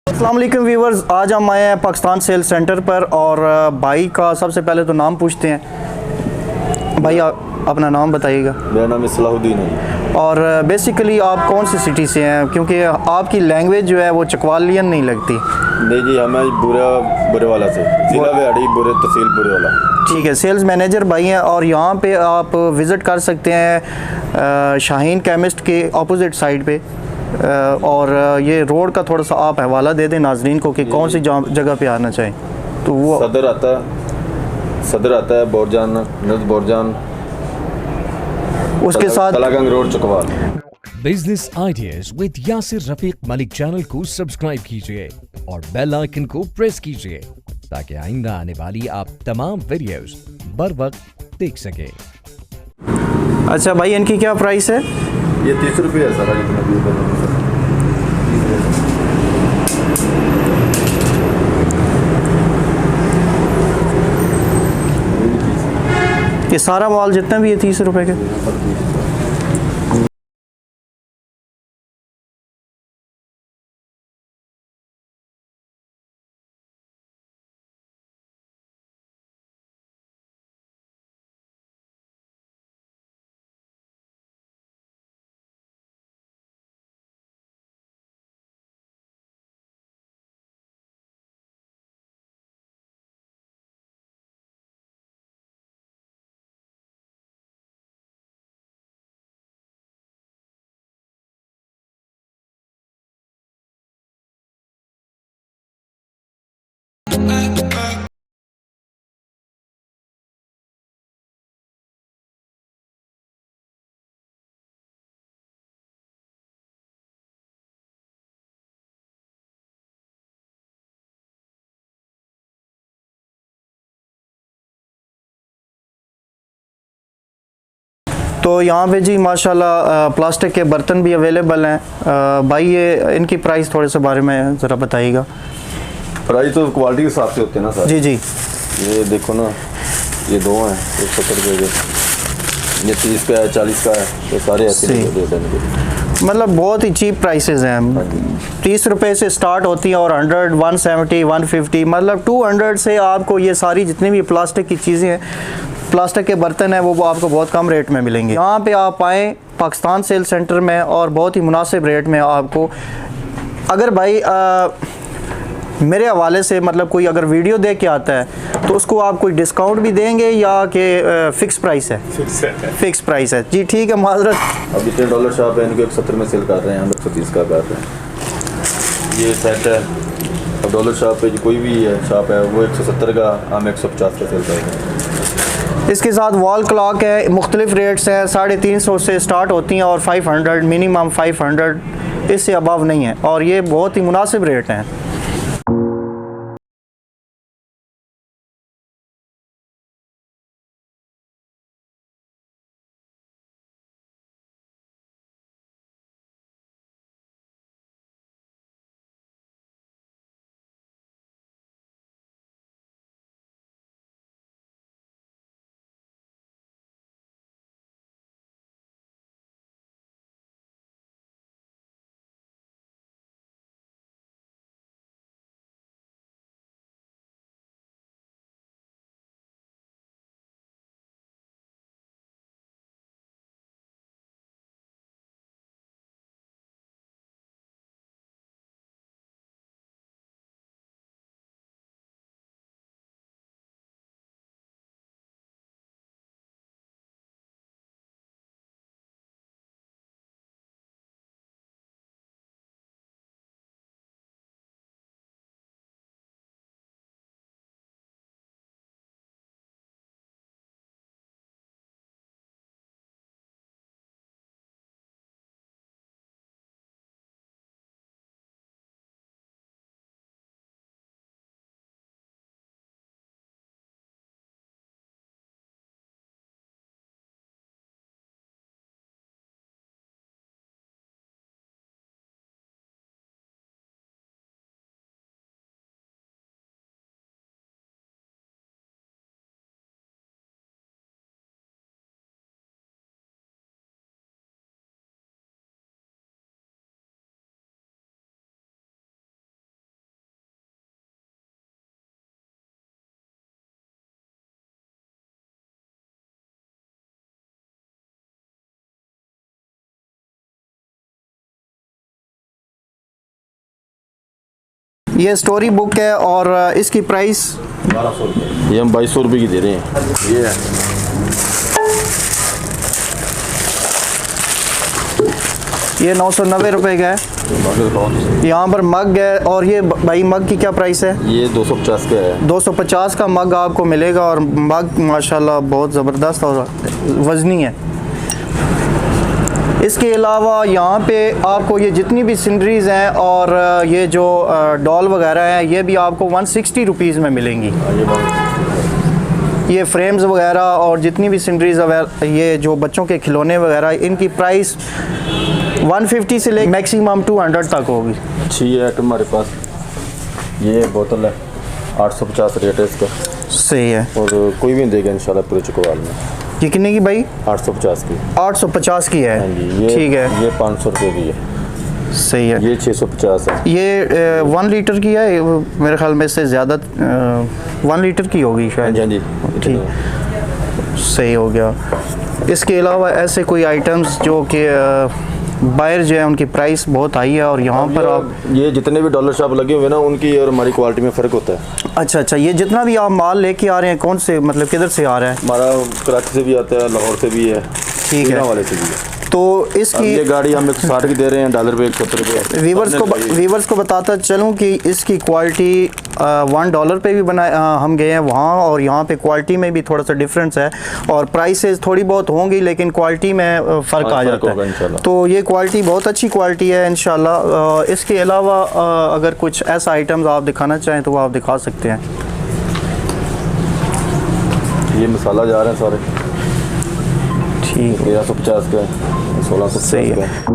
अस्सलाम वालेकुम व्यूवर्स, आज हम आए हैं पाकिस्तान सेल सेंटर पर और भाई का सबसे पहले तो नाम पूछते हैं। भाई अपना नाम बताइएगा। मेरा नाम इस्लाहुद्दीन है। और बेसिकली आप कौन सी सिटी से हैं, क्योंकि आपकी लैंग्वेज जो है वो चकवालियन नहीं लगती। नहीं जी, हमें बुरे वाला से, जिला वेहाड़ी बुरे, तहसील बुरे वाला। ठीक है, सेल्स मैनेजर भाई हैं और यहाँ पे आप विज़िट कर सकते हैं शाहीन केमिस्ट के ऑपोजिट साइड पे। और ये रोड का थोड़ा सा आप हवाला दे दें नाजरीन को कि कौन सी जगह पे आना चाहिए। तो वो सदर आता है बोरजान, नज़ बोरजान, उसके साथ Talagang road, Chakwal. Business ideas with Yasir Rafiq Malik channel को सब्सक्राइब कीजिए और बेल आइकन को प्रेस कीजिए ताकि आइंदा आने वाली आप तमाम वीडियोस बर वक्त देख सके। अच्छा भाई, इनकी क्या प्राइस है? ये 30 रुपये है सर। ये सारा माल जितना भी है 30 रुपए के। तो यहाँ पे जी माशाल्लाह प्लास्टिक के बर्तन भी अवेलेबल हैं। भाई ये इनकी प्राइस थोड़े से बारे में ज़रा बताइएगा। प्राइस तो क्वालिटी के हिसाब से होते हैं ना सर। जी जी। ये देखो ना, ये दो हैं, 170 रुपये के, ये 30 का है, 40 का है, तो सारे ऐसे मतलब बहुत ही चीप प्राइसेस हैं। 30 रुपये से स्टार्ट होती हैं और 100, 170, 150, मतलब 200 से आपको ये सारी जितनी भी प्लास्टिक की चीज़ें हैं, प्लास्टिक के बर्तन हैं, वो आपको बहुत कम रेट में मिलेंगे। यहाँ पे आप आएँ पाकिस्तान सेल सेंटर में और बहुत ही मुनासिब रेट में आपको। अगर भाई मेरे हवाले से मतलब कोई अगर वीडियो देख के आता है तो उसको आप कोई डिस्काउंट भी देंगे या कि फ़िक्स प्राइस है? फिक्स प्राइस है जी। ठीक है, माजरत। अब जितने डॉलर शॉप है इनको 170 में सेल कर रहे हैं, हम 130 का कर रहे हैं। ये सेट है। अब डॉलर शॉप पे कोई भी शॉप है वो 170 का, हम 150 का सेल कर रहे हैं। इसके साथ वॉल क्लॉक है, मुख्तलिफ रेट्स हैं, 350 से स्टार्ट होती हैं और 500, मिनिमम 500, इससे अबव नहीं है और ये बहुत ही मुनासिब रेट हैं। ये स्टोरी बुक है और इसकी प्राइस 1200 रुपये। ये हम 2200 रुपये की दे रहे हैं। ये है ये 990 रुपये का है। यहाँ पर मग है और ये भाई मग की क्या प्राइस है? ये 250 का है। 250 का मग आपको मिलेगा और मग माशाल्लाह बहुत ज़बरदस्त और वज़नी है। इसके अलावा यहाँ पे आपको ये जितनी भी सीनरीज़ हैं और ये जो डॉल वगैरह हैं ये भी आपको 160 रुपीज़ में मिलेंगी। ये फ्रेम्स वगैरह और जितनी भी सीनरीज़ ये जो बच्चों के खिलौने वगैरह इनकी प्राइस 150 से लेकर मैक्सिमम 200 तक होगी। अच्छी है हमारे पास। ये बोतल है 850 रेट है इसका। सही है। और कोई भी देगा इंशाल्लाह पूरे चकवाल में। ये कितने की भाई? 850 की। 850 की है। हाँ जी। ये ठीक है। ये 500 रुपये की है। सही है। ये 650 है। ये 1 लीटर की है मेरे ख्याल में, से ज़्यादा 1 लीटर की होगी शायद। हाँ जी। ठीक, सही हो गया। इसके अलावा ऐसे कोई आइटम्स जो कि बाहर जो है उनकी प्राइस बहुत हाई है और यहाँ पर आप ये जितने भी डॉलर शॉप लगे हुए ना उनकी और हमारी क्वालिटी में फ़र्क होता है। अच्छा, ये जितना भी आप माल लेके आ रहे हैं कौन से मतलब किधर से आ रहा है? हमारा कराची से भी आता है, लाहौर से भी है, ठीक है, वाले से भी है। तो इसकी ये गाड़ी हम 160 की दे रहे हैं, डॉलर पे 170 रुपये। वीवर्स को बताता चलूँ कि इसकी क्वालिटी $1 पे भी बनाए हम गए हैं वहाँ और यहाँ पे क्वालिटी में भी थोड़ा सा डिफरेंस है और प्राइसेस थोड़ी बहुत होंगी लेकिन क्वालिटी में फ़र्क आ जाता है। तो ये क्वालिटी बहुत अच्छी क्वालिटी है इंशाल्लाह। इसके अलावा अगर कुछ ऐसा आइटम्स आप दिखाना चाहें तो वो आप दिखा सकते हैं। ये मसाला जा रहे हैं सारे। ठीक, 1350 का, 1650 का।